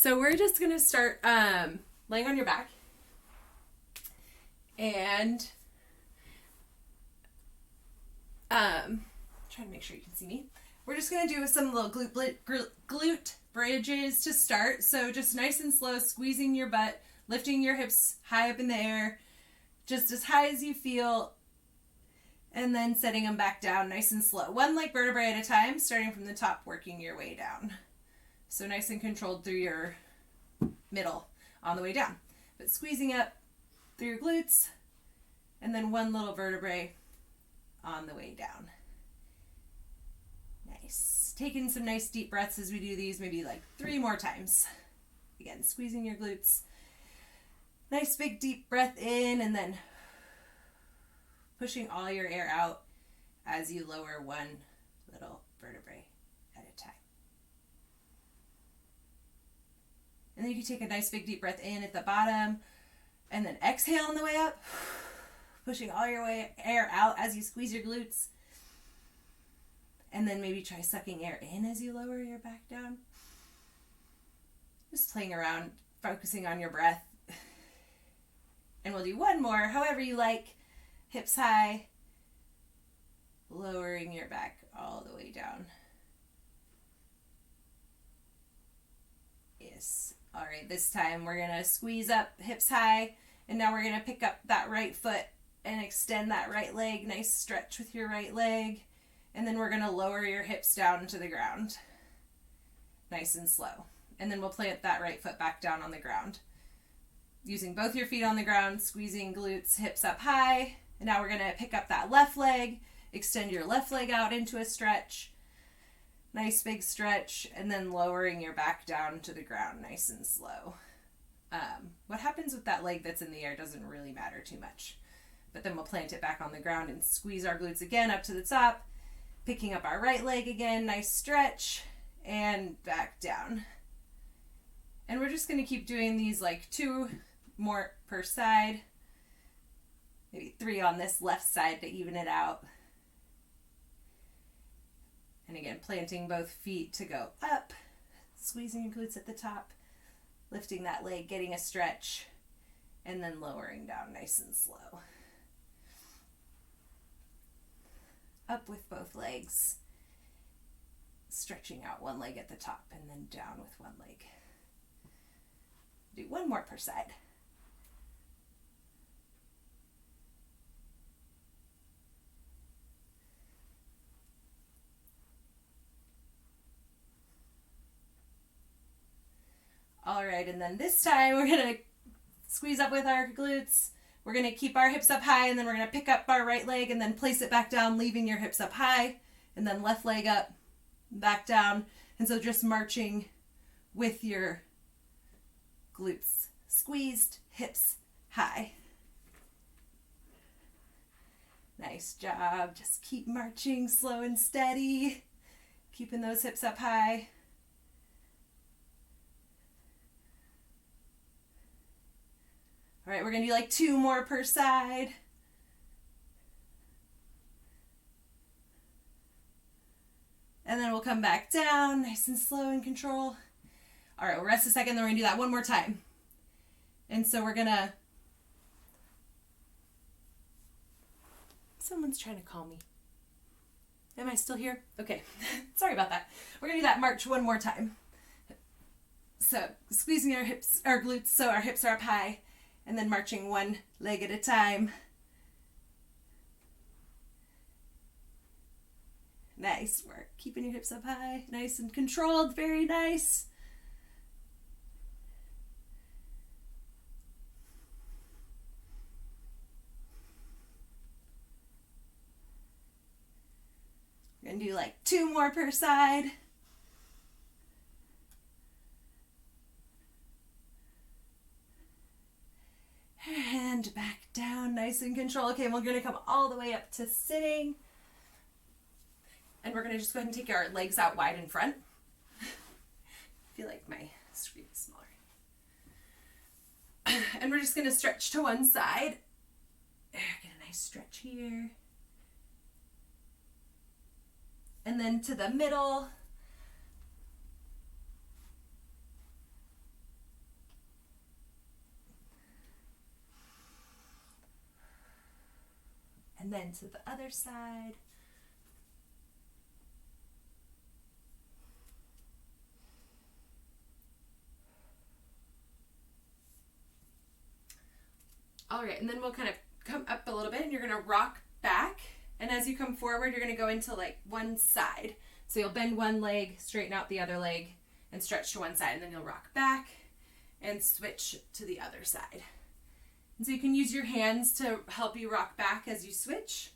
So we're just going to start laying on your back and trying to make sure you can see me. We're just going to do some little glute bridges to start. So just nice and slow, squeezing your butt, lifting your hips high up in the air, just as high as you feel, and then setting them back down nice and slow. One leg vertebrae at a time, starting from the top, working your way down. So nice and controlled through your middle on the way down. But squeezing up through your glutes, and then one little vertebrae on the way down. Nice. Taking some nice deep breaths as we do these, maybe like 3 more times. Again, squeezing your glutes. Nice big deep breath in, and then pushing all your air out as you lower one little vertebrae at a time. And then you can take a nice big deep breath in at the bottom, and then exhale on the way up, pushing all your air out as you squeeze your glutes. And then maybe try sucking air in as you lower your back down. Just playing around, focusing on your breath. And we'll do one more, however you like. Hips high, lowering your back all the way down. Yes. All right, this time we're going to squeeze up, hips high, and now we're going to pick up that right foot and extend that right leg. Nice stretch with your right leg. And then we're going to lower your hips down to the ground. Nice and slow. And then we'll plant that right foot back down on the ground. Using both your feet on the ground, squeezing glutes, hips up high. And now we're going to pick up that left leg, extend your left leg out into a stretch. Nice big stretch, and then lowering your back down to the ground nice and slow. What happens with that leg that's in the air doesn't really matter too much. But then we'll plant it back on the ground and squeeze our glutes again up to the top. Picking up our right leg again, nice stretch, and back down. And we're just going to keep doing these like 2 more per side. Maybe 3 on this left side to even it out. And again, planting both feet to go up, squeezing your glutes at the top, lifting that leg, getting a stretch, and then lowering down nice and slow. Up with both legs, stretching out one leg at the top and then down with one leg. Do 1 more per side. All right, and then this time we're going to squeeze up with our glutes. We're going to keep our hips up high, and then we're going to pick up our right leg and then place it back down, leaving your hips up high, and then left leg up, back down. And so just marching with your glutes squeezed, hips high. Nice job. Just keep marching slow and steady, keeping those hips up high. All right, we're going to do like 2 more per side. And then we'll come back down, nice and slow and control. All right, we'll rest a second, then we're going to do that 1 more time. And so we're going to... Someone's trying to call me. Am I still here? Okay, sorry about that. We're going to do that march 1 more time. So squeezing our hips, our glutes, so our hips are up high. And then marching 1 leg at a time. Nice work. Keeping your hips up high. Nice and controlled. Very nice. We're going to do like 2 more per side. And back down, nice and controlled. Okay, and we're going to come all the way up to sitting. And we're going to just go ahead and take our legs out wide in front. I feel like my screen is smaller. And we're just going to stretch to one side. Get a nice stretch here. And then to the middle. And then to the other side. All right, and then we'll kind of come up a little bit and you're gonna rock back. And as you come forward, you're gonna go into like one side. So you'll bend one leg, straighten out the other leg, and stretch to one side. And then you'll rock back and switch to the other side. And so you can use your hands to help you rock back as you switch.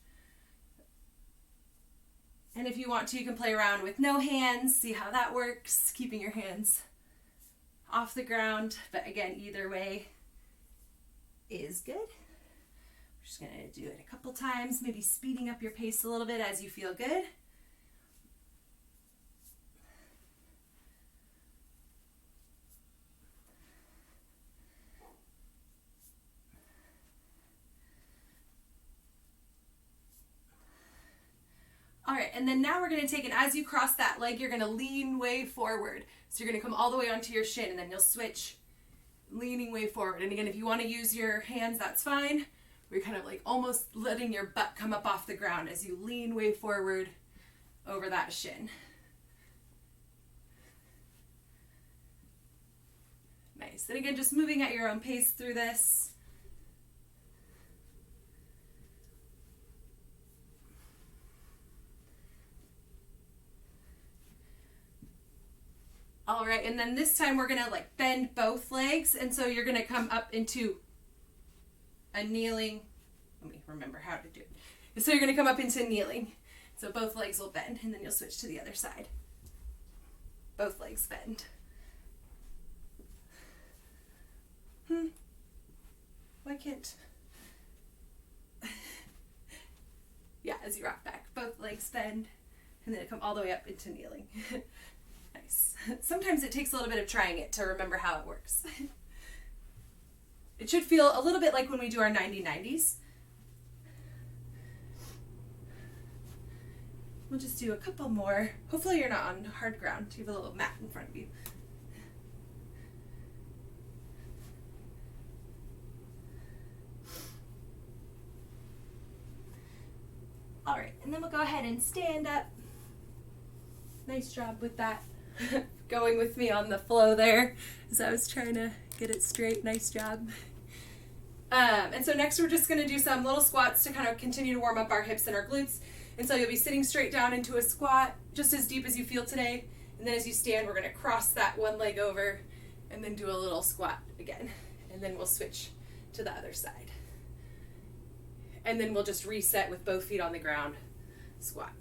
And if you want to, you can play around with no hands, see how that works, keeping your hands off the ground. But again, either way is good. We're just gonna do it a couple times, maybe speeding up your pace a little bit as you feel good. All right, and then now we're gonna take, and as you cross that leg, you're gonna lean way forward. So you're gonna come all the way onto your shin, and then you'll switch, leaning way forward. And again, if you wanna use your hands, that's fine. We're kind of like almost letting your butt come up off the ground as you lean way forward over that shin. Nice, and again, just moving at your own pace through this. All right, and then this time we're gonna like bend both legs, and so you're gonna come up into a kneeling. Let me remember how to do it. So you're gonna come up into kneeling. So both legs will bend, and then you'll switch to the other side. Both legs bend. Why can't? Yeah, as you rock back, both legs bend, and then come all the way up into kneeling. Nice. Sometimes it takes a little bit of trying it to remember how it works. It should feel a little bit like when we do our 90-90s. We'll just do a couple more. Hopefully you're not on hard ground. You have a little mat in front of you. All right, and then we'll go ahead and stand up. Nice job with that. Going with me on the flow there as I was trying to get it straight. Nice job. And so next we're just going to do some little squats to kind of continue to warm up our hips and our glutes. And so you'll be sitting straight down into a squat just as deep as you feel today. And then as you stand, we're going to cross that one leg over and then do a little squat again. And then we'll switch to the other side. And then we'll just reset with both feet on the ground, squat.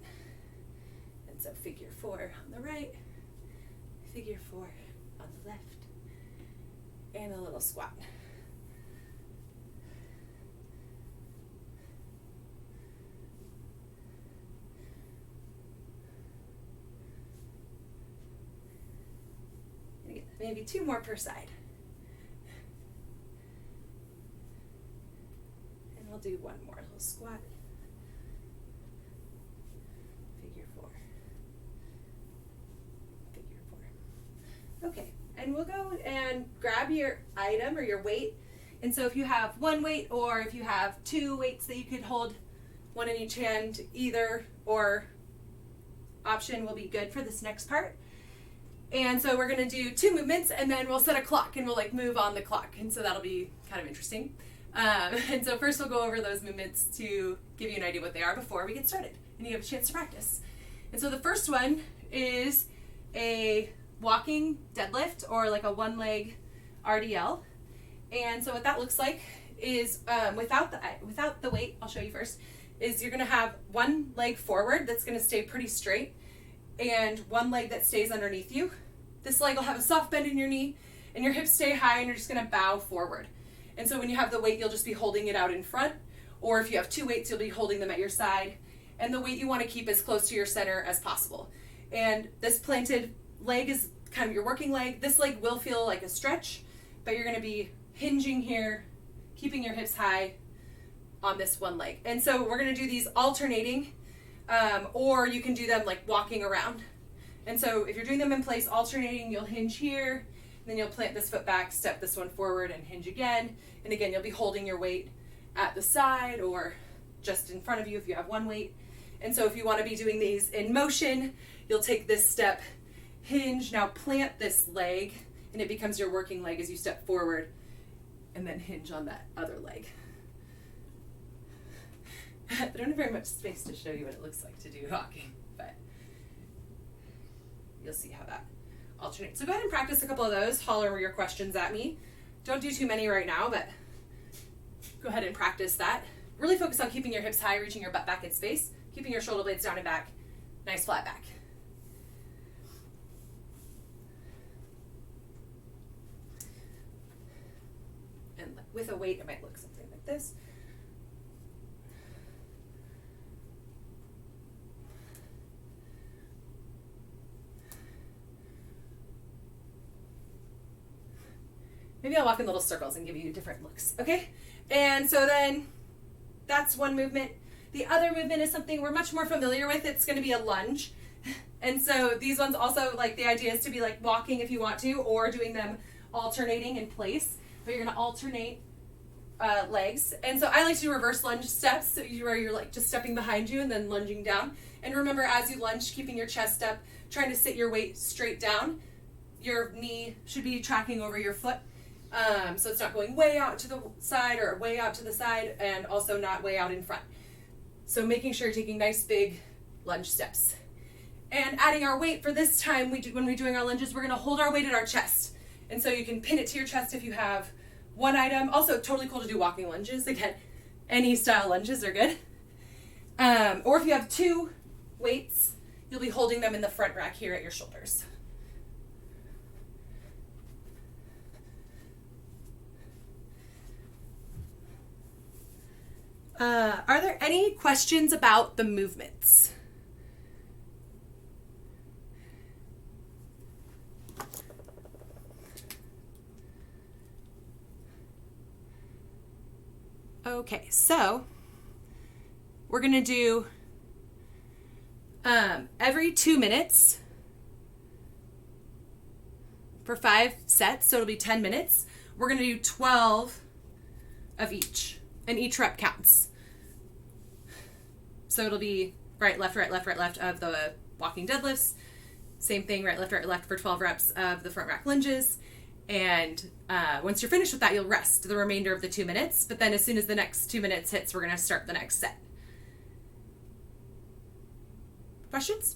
And so figure 4 on the right, figure 4 on the left, and a little squat. And again, maybe 2 more per side. And we'll do 1 more little squat. Figure 4. Figure 4. Okay, and we'll go and grab your item or your weight. And so if you have 1 weight or if you have 2 weights that you could hold, 1 in each hand, either or option will be good for this next part. And so we're gonna do 2 movements and then we'll set a clock and we'll like move on the clock. And so that'll be kind of interesting. And so first we'll go over those movements to give you an idea what they are before we get started and you have a chance to practice. And so the first one is a walking deadlift or like a 1 leg RDL. And so what that looks like is without the weight, I'll show you first, is you're gonna have 1 leg forward that's gonna stay pretty straight and 1 leg that stays underneath you. This leg will have a soft bend in your knee and your hips stay high and you're just gonna bow forward. And so when you have the weight, you'll just be holding it out in front, or if you have 2 weights, you'll be holding them at your side. And the weight you want to keep as close to your center as possible. And this planted leg is kind of your working leg. This leg will feel like a stretch, but you're going to be hinging here, keeping your hips high on this 1 leg. And so we're going to do these alternating, or you can do them like walking around. And so if you're doing them in place, alternating, you'll hinge here, then you'll plant this foot back, step this one forward, and hinge again. And again, you'll be holding your weight at the side or just in front of you if you have one weight. And so if you want to be doing these in motion, you'll take this step, hinge, now plant this leg, and it becomes your working leg as you step forward, and then hinge on that other leg. I don't have very much space to show you what it looks like to do walking, but you'll see how that alternates. So go ahead and practice a couple of those. Holler your questions at me. Don't do too many right now, but go ahead and practice that. Really focus on keeping your hips high, reaching your butt back in space, keeping your shoulder blades down and back, nice flat back. And with a weight, it might look something like this. Maybe I'll walk in little circles and give you different looks, okay? And so then that's one movement. The other movement is something we're much more familiar with. It's going to be a lunge. And so these ones also, like, the idea is to be like walking if you want to, or doing them alternating in place. But you're going to alternate legs. And so I like to do reverse lunge steps, where you're like just stepping behind you and then lunging down. And remember, as you lunge, keeping your chest up, trying to sit your weight straight down. Your knee should be tracking over your foot. So it's not going way out to the side or way out to the side, and also not way out in front. So making sure you're taking nice big lunge steps. And adding our weight for this time, when we're doing our lunges, we're going to hold our weight at our chest. And so you can pin it to your chest if you have one item. Also, totally cool to do walking lunges. Again, any style lunges are good. Or if you have two weights, you'll be holding them in the front rack here at your shoulders. Are there any questions about the movements? Okay, so we're going to do every 2 minutes for 5 sets, so it'll be 10 minutes. We're going to do 12 of each, and each rep counts. So it'll be right, left of the walking deadlifts. Same thing, right, left for 12 reps of the front rack lunges. And once you're finished with that, you'll rest the remainder of the 2 minutes. But then as soon as the next 2 minutes hits, we're going to start the next set. Questions?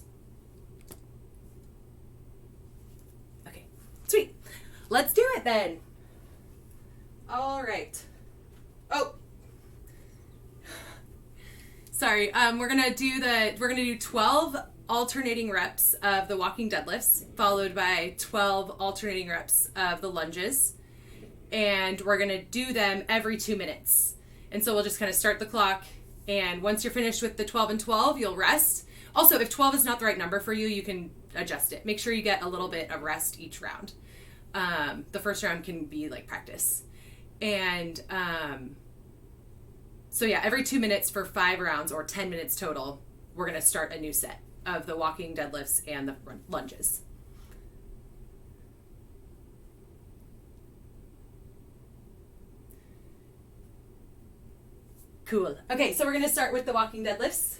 Okay, sweet. Let's do it then. All right. Oh. Sorry, we're gonna do 12 alternating reps of the walking deadlifts, followed by 12 alternating reps of the lunges, and we're gonna do them every 2 minutes. And so we'll just kind of start the clock, and once you're finished with the 12 and 12, you'll rest. Also, if 12 is not the right number for you, you can adjust it. Make sure you get a little bit of rest each round. The first round can be like practice. And so yeah, every 2 minutes for 5 rounds, or 10 minutes total, we're going to start a new set of the walking deadlifts and the lunges. Cool. Okay, so we're going to start with the walking deadlifts.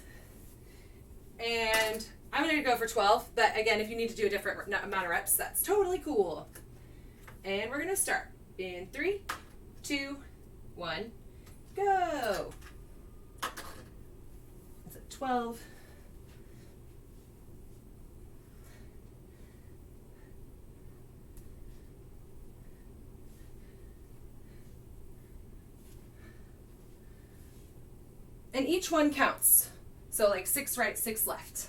And I'm going to go for 12, but again, if you need to do a different amount of reps, that's totally cool. And we're going to start in 3, 2, 1, go. That's at 12. And each one counts. So like 6 right, 6 left.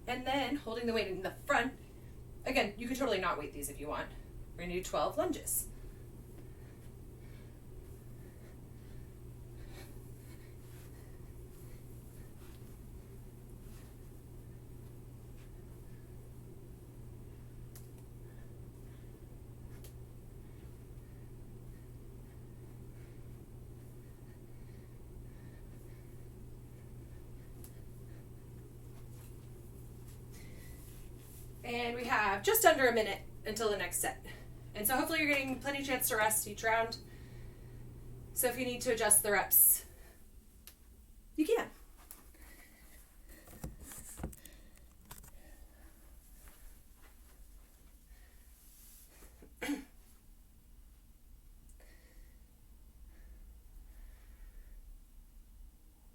And then holding the weight in the front. Again, you can totally not weight these if you want. We're going to do 12 lunges. And we have just under a minute until the next set. And so hopefully you're getting plenty of chance to rest each round. So if you need to adjust the reps, you can.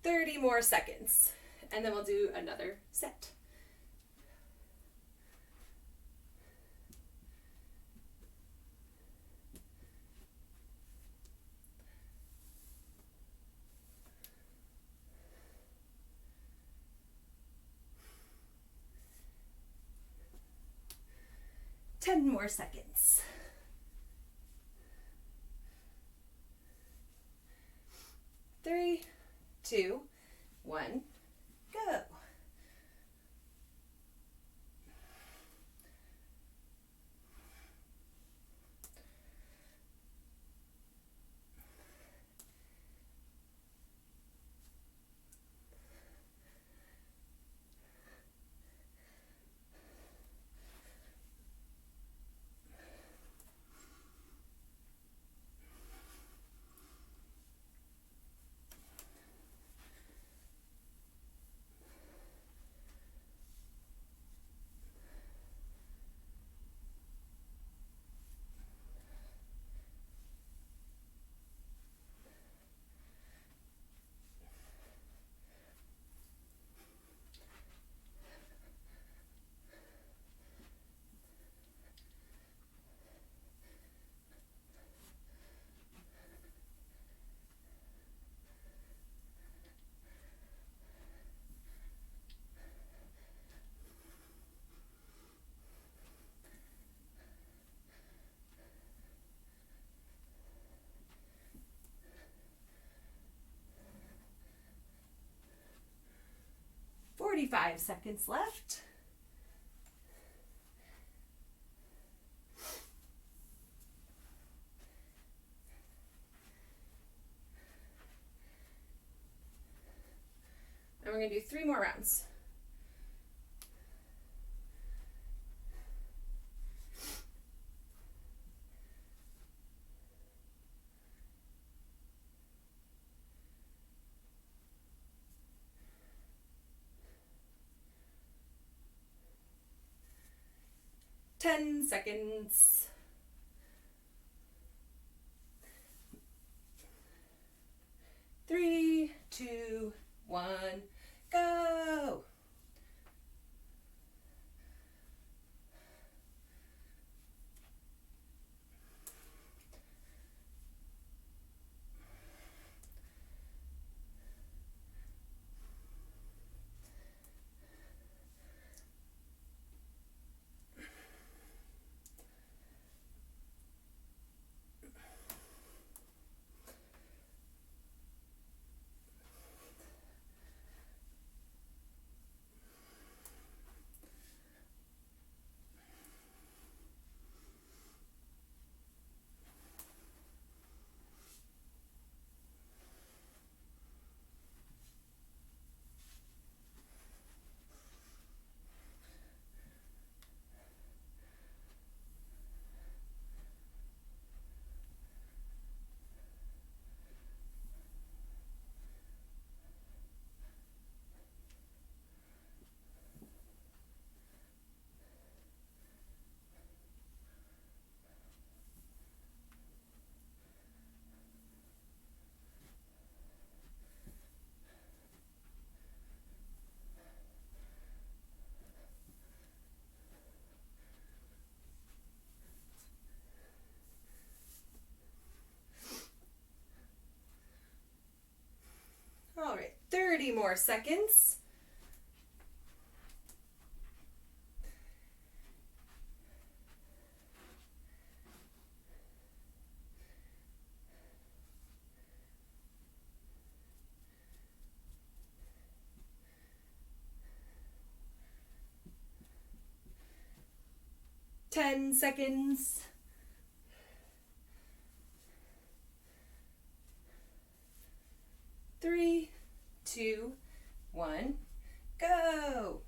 "30 more seconds, and then we'll do another set." "10 more seconds. 3, 2, 1, go. "45 seconds left. And we're going to do 3 more rounds. "10 seconds. 3, 2, 1, go. All right, 30 more seconds. "10 seconds. 3, 2, 1, go.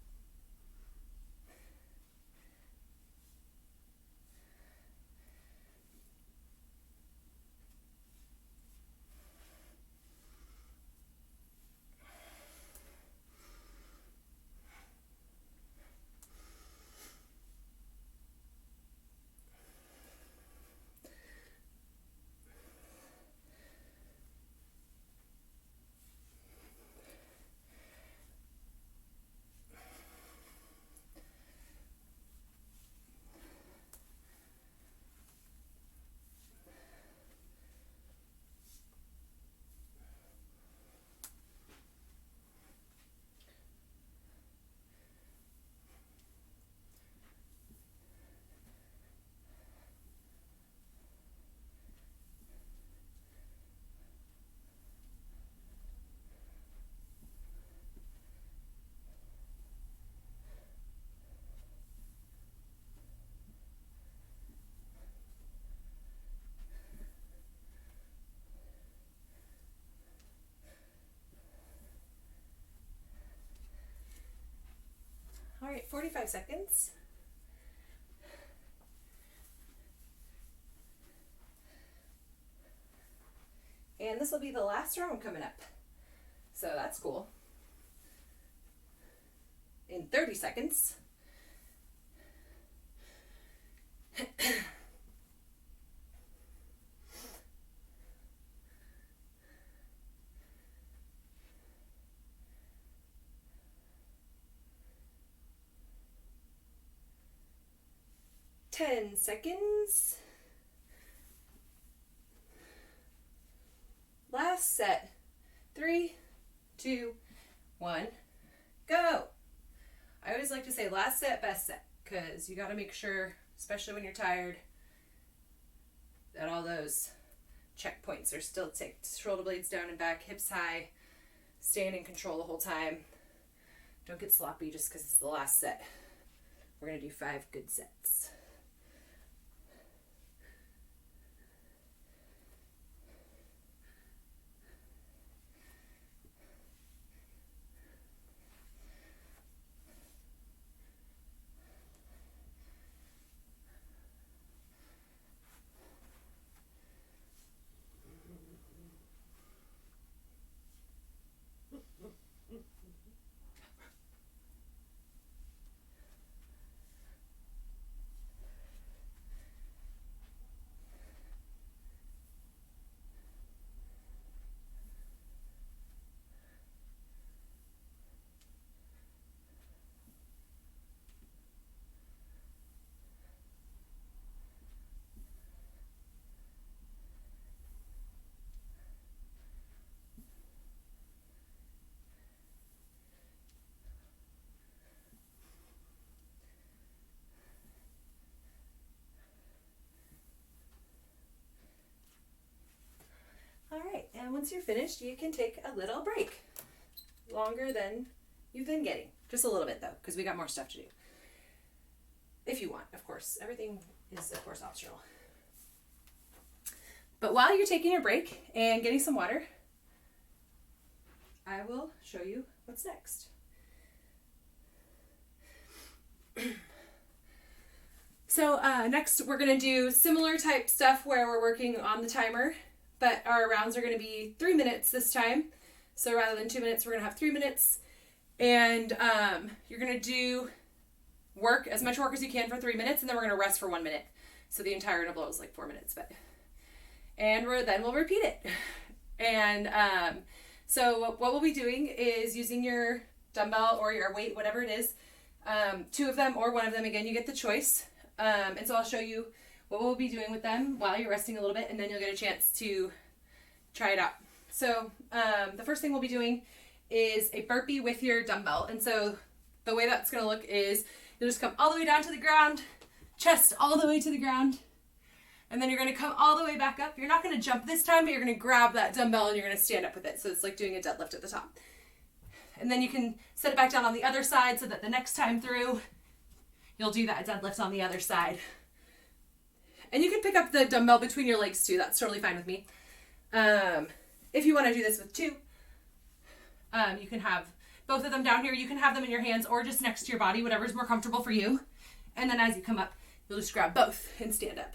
45 seconds. And this will be the last round coming up. So that's cool. In 30 seconds. 10 seconds. Last set. 3, 2, 1, go. I always like to say last set, best set, because you got to make sure, especially when you're tired, that all those checkpoints are still ticked. Shoulder blades down and back, hips high, staying in control the whole time. Don't get sloppy just because it's the last set. We're going to do 5 good sets. All right, and once you're finished, you can take a little break. Longer than you've been getting. Just a little bit though, because we got more stuff to do. If you want, of course. Everything is, of course, optional. But while you're taking your break and getting some water, I will show you what's next. So next we're going to do similar type stuff where we're working on the timer, but our rounds are going to be 3 minutes this time. So rather than 2 minutes, we're going to have 3 minutes. And you're going to do as much work as you can for 3 minutes, and then we're going to rest for 1 minute. So the entire interval is like 4 minutes. And then we'll repeat it. And so what we'll be doing is using your dumbbell or your weight, whatever it is, 2 of them or 1 of them. Again, you get the choice. And so I'll show you what we'll be doing with them while you're resting a little bit, and then you'll get a chance to try it out. So the first thing we'll be doing is a burpee with your dumbbell. And so the way that's going to look is you'll just come all the way down to the ground, chest all the way to the ground, and then you're going to come all the way back up. You're not going to jump this time, but you're going to grab that dumbbell and you're going to stand up with it. So it's like doing a deadlift at the top. And then you can set it back down on the other side so that the next time through, you'll do that deadlift on the other side. And you can pick up the dumbbell between your legs too. That's totally fine with me. If you want to do this with 2, you can have both of them down here. You can have them in your hands or just next to your body, whatever's more comfortable for you. And then as you come up, you'll just grab both and stand up.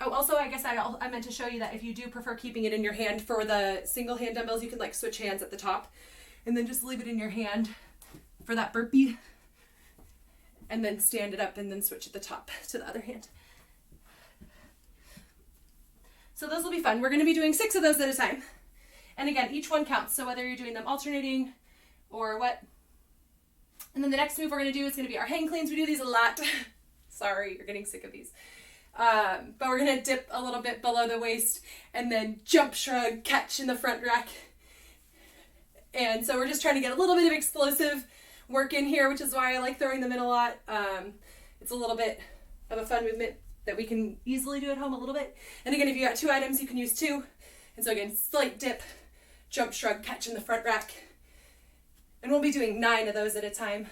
Oh, also, I guess I meant to show you that if you do prefer keeping it in your hand for the single hand dumbbells, you can like switch hands at the top and then just leave it in your hand for that burpee and then stand it up and then switch at the top to the other hand. So those will be fun. We're going to be doing 6 of those at a time. And again, each one counts. So whether you're doing them alternating or what. And then the next move we're going to do is going to be our hang cleans. We do these a lot. Sorry, you're getting sick of these. But we're going to dip a little bit below the waist and then jump, shrug, catch in the front rack. And so we're just trying to get a little bit of explosive work in here, which is why I like throwing them in a lot. It's a little bit of a fun movement that we can easily do at home a little bit. And again, if you got 2 items, you can use 2. And so again, slight dip, jump, shrug, catch in the front rack. And we'll be doing 9 of those at a time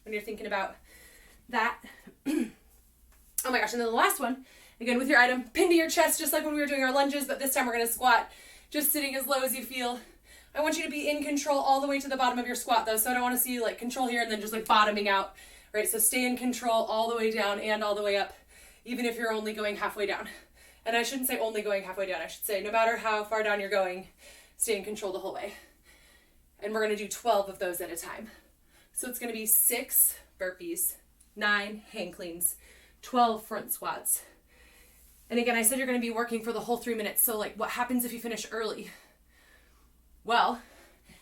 when you're thinking about that. Oh my gosh, and then the last one, again with your item pinned to your chest, just like when we were doing our lunges, but this time we're going to squat, just sitting as low as you feel I want you to be in control all the way to the bottom of your squat though, so I don't want to see you like control here and then just like bottoming out, right? So stay in control all the way down and all the way up, even if you're only going halfway down. And I shouldn't say only going halfway down, I should say no matter how far down you're going, stay in control the whole way. And we're going to do 12 of those at a time. So it's going to be 6 burpees, 9 hang cleans, 12 front squats. And again, I said you're going to be working for the whole 3 minutes. So like what happens if you finish early? Well,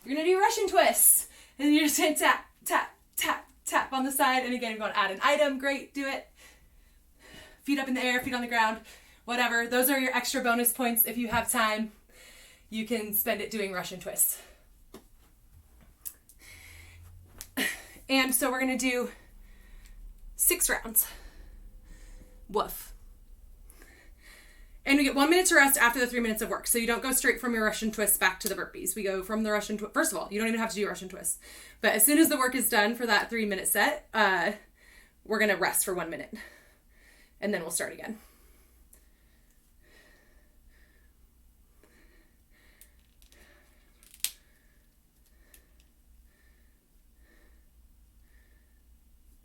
you're going to do Russian twists. And you're just going to tap, tap, tap, tap on the side. And again, you're going to add an item. Great, do it. Feet up in the air, feet on the ground, whatever. Those are your extra bonus points. If you have time, you can spend it doing Russian twists. And so we're going to do 6 rounds. Woof. And we get 1 minute to rest after the 3 minutes of work. So you don't go straight from your Russian twists back to the burpees. We go from the Russian twist. First of all, you don't even have to do Russian twists. But as soon as the work is done for that 3 minute set, we're going to rest for 1 minute. And then we'll start again.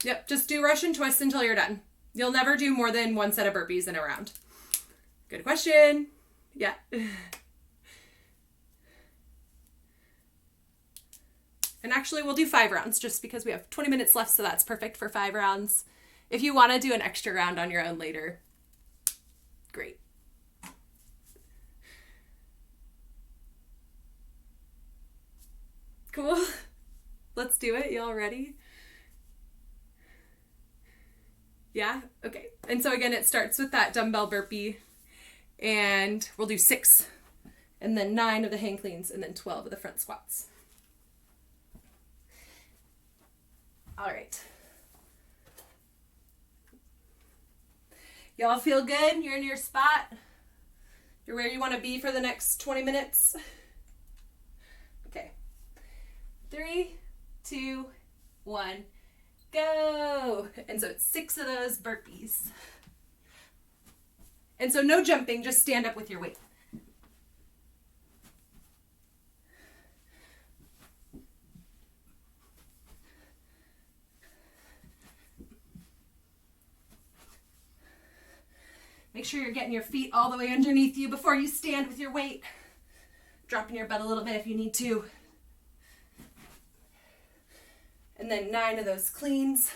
Yep, just do Russian twists until you're done. You'll never do more than 1 set of burpees in a round. Good question. Yeah. And actually, we'll do 5 rounds just because we have 20 minutes left, so that's perfect for 5 rounds. If you want to do an extra round on your own later, great. Cool. Let's do it. Y'all ready? Yeah? Okay. And so again, it starts with that dumbbell burpee, and we'll do 6, and then 9 of the hang cleans, and then 12 of the front squats. All right. Y'all feel good? You're in your spot? You're where you want to be for the next 20 minutes? Okay. 3, 2, 1, go. And so it's 6 of those burpees. And so no jumping, just stand up with your weight. Make sure you're getting your feet all the way underneath you before you stand with your weight. Dropping your butt a little bit if you need to. And then 9 of those cleans.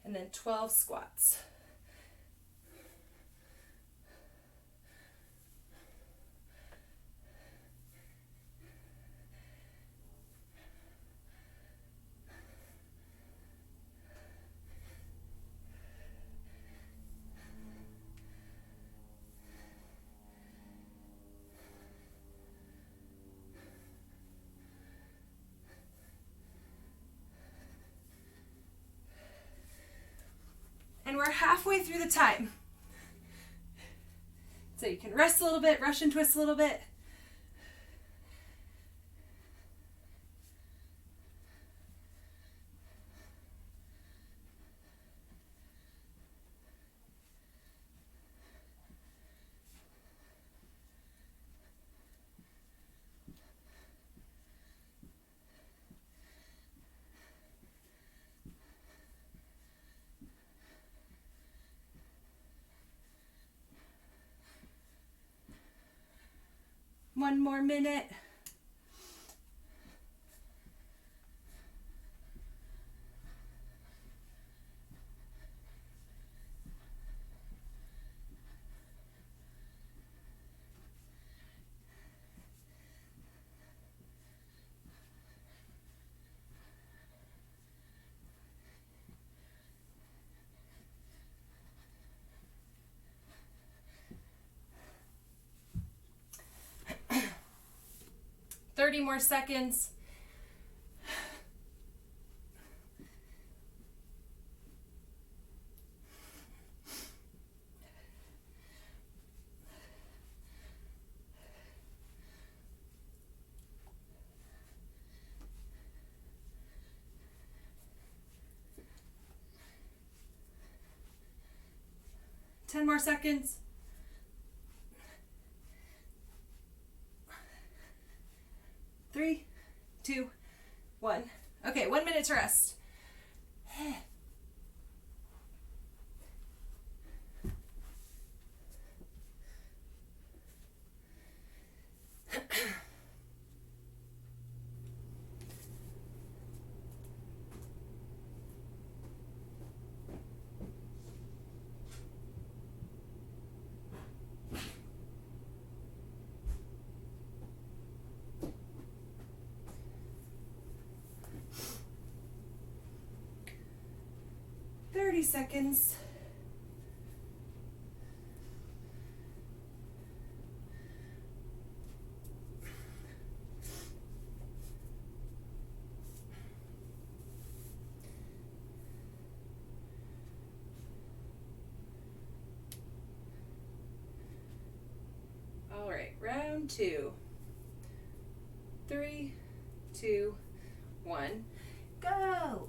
And then 12 squats. And we're halfway through the time. So you can rest a little bit, Russian twist a little bit. One more minute. Thirty more seconds. 10 more seconds. 3, 2, 1. Okay, 1 minute to rest. Seconds. All right, round 2. 3, 2, 1, go.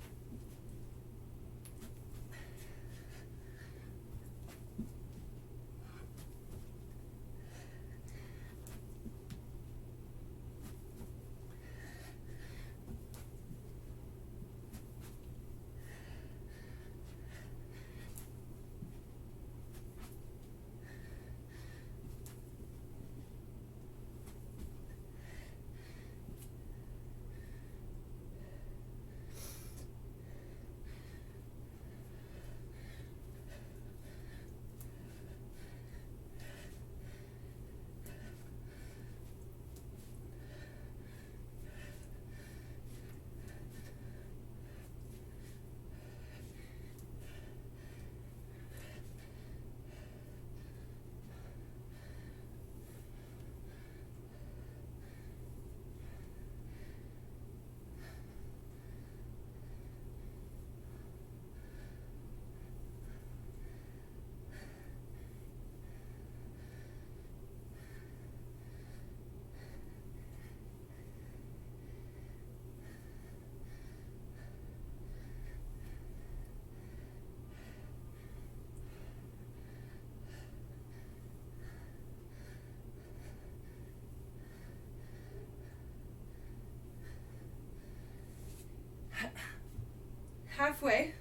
Halfway.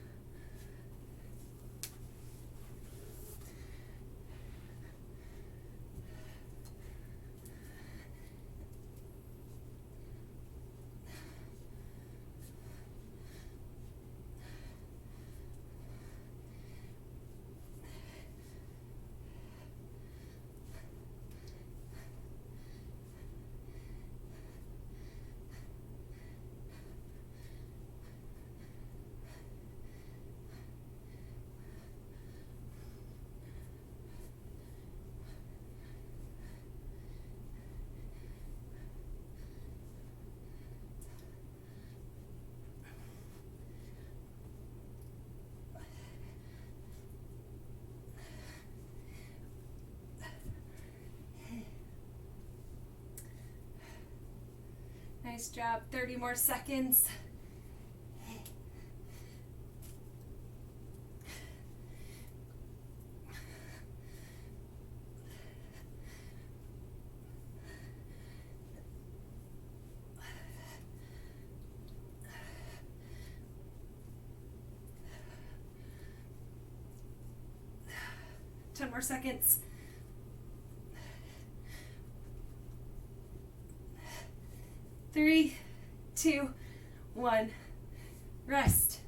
Nice job. 30 more seconds. Ten more seconds. 3, 2, 1. Rest.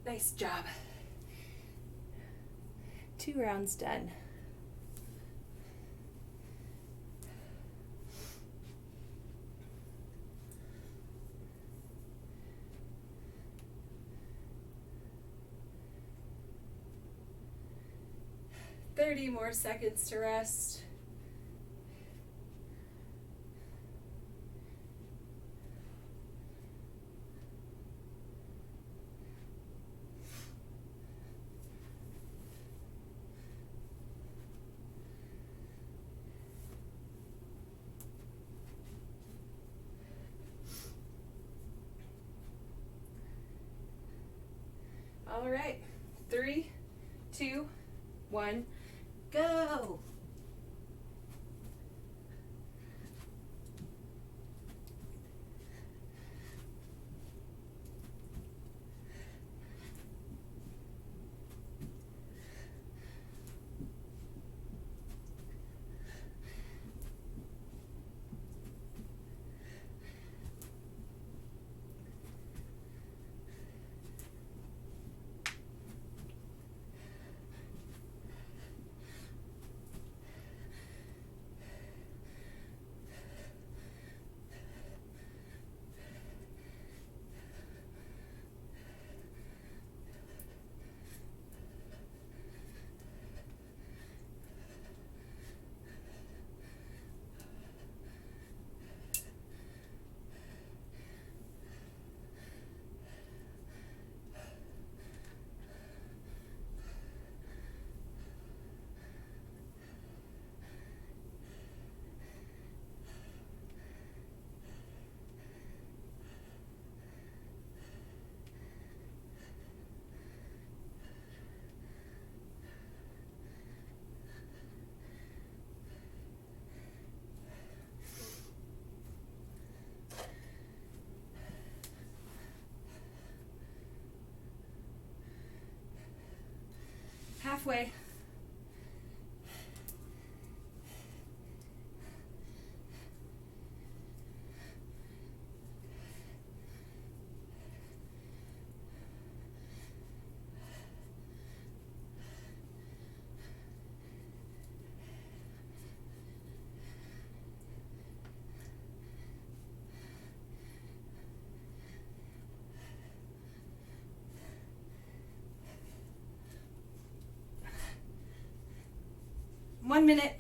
Nice job. 2 rounds done. More seconds to rest. All right. 3, 2, 1, go. Halfway. One minute.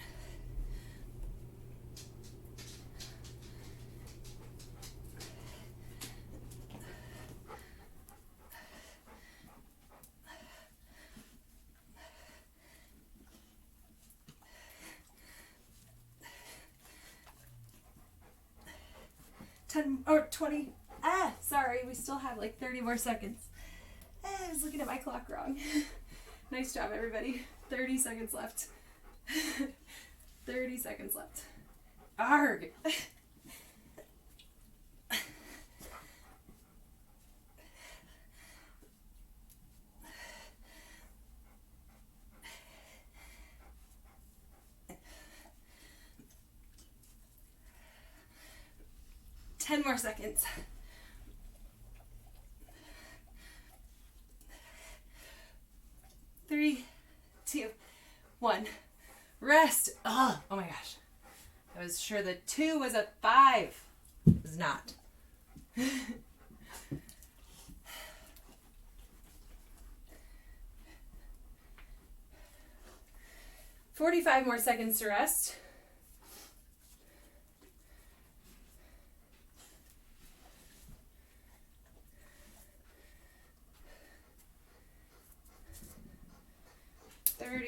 Ten or 20. Sorry, we still have like 30 more seconds. I was looking at my clock wrong. Nice job, everybody. 30 seconds left. 30 seconds left. Arg! 10 more seconds. 3, 2, 1. Rest. Oh my gosh. I was sure the 2 was a 5. It was not. 45 more seconds to rest.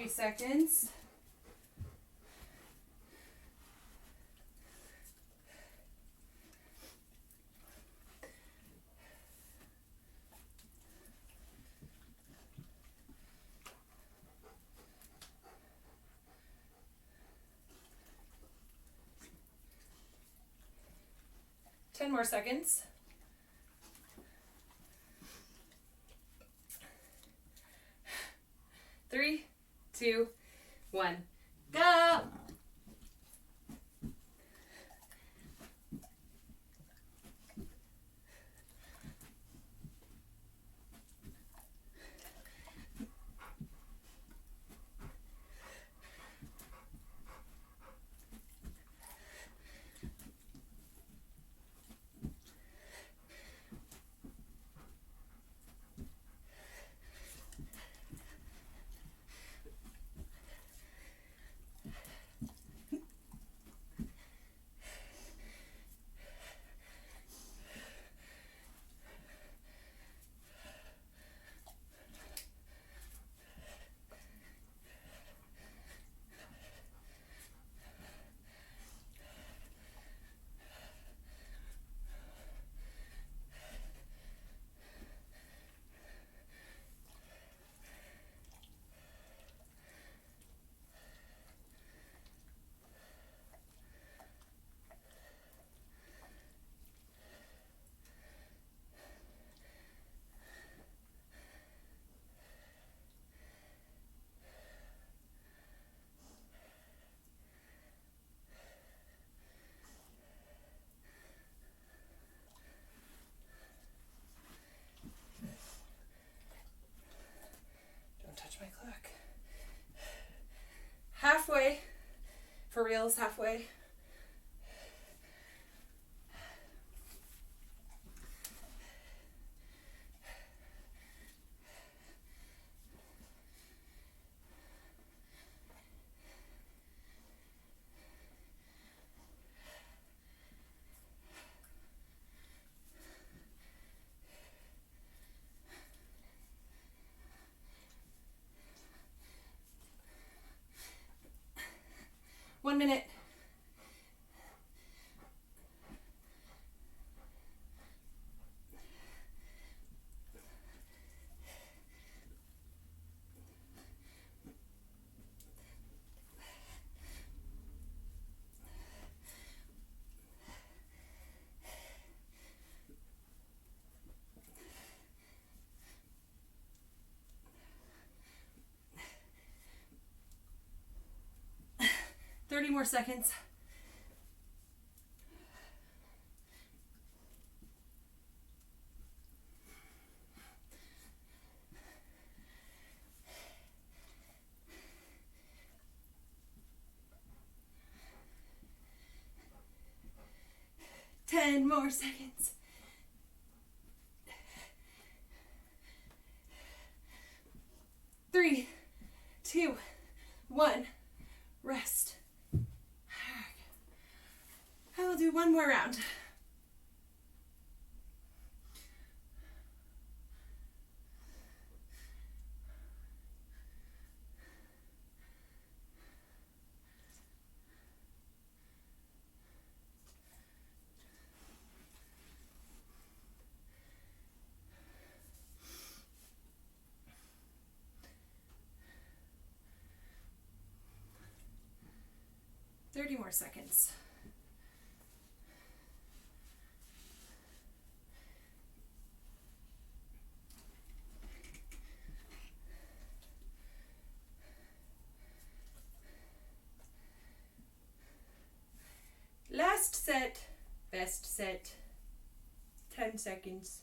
Seconds. Ten more seconds. 3, 2, 1, go! cartwheels halfway. One minute. Thirty more seconds. Ten more seconds. Three, two, one. Rest. I will do one more round. Thirty more seconds. Last set, best set, 10 seconds.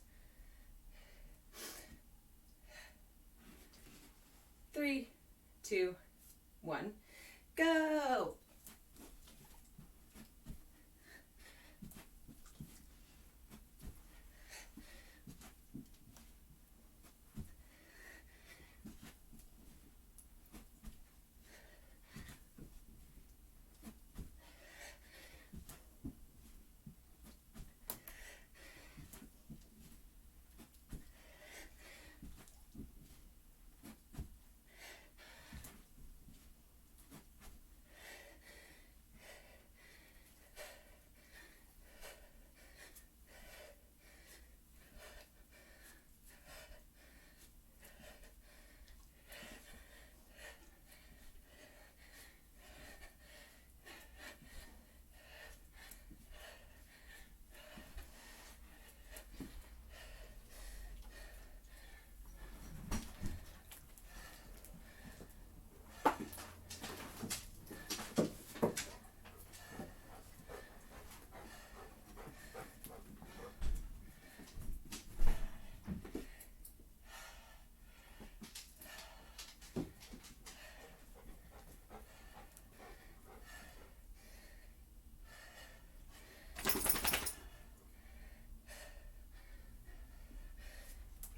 3, 2, 1, go!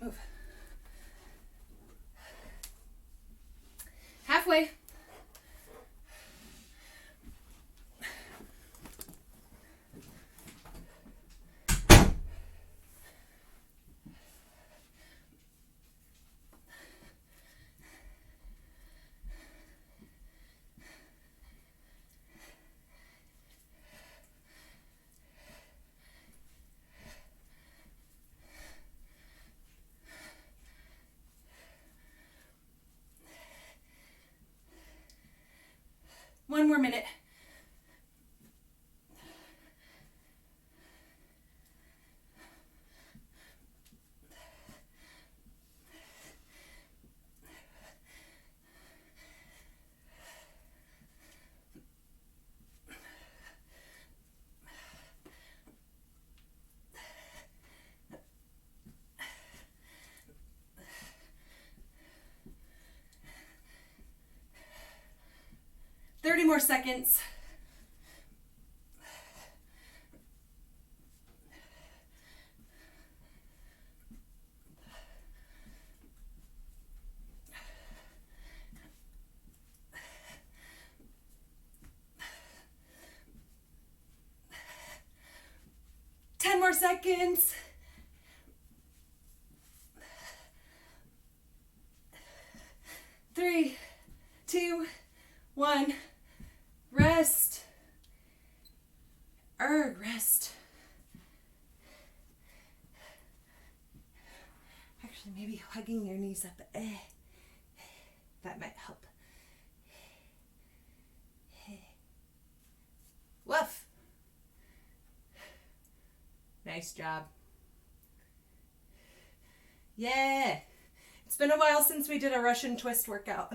Move. Halfway. One more minute. More seconds. more seconds. 3, 2, 1. Rest. Rest. Actually, maybe hugging your knees up. That might help. Woof. Nice job. Yeah. It's been a while since we did a Russian twist workout.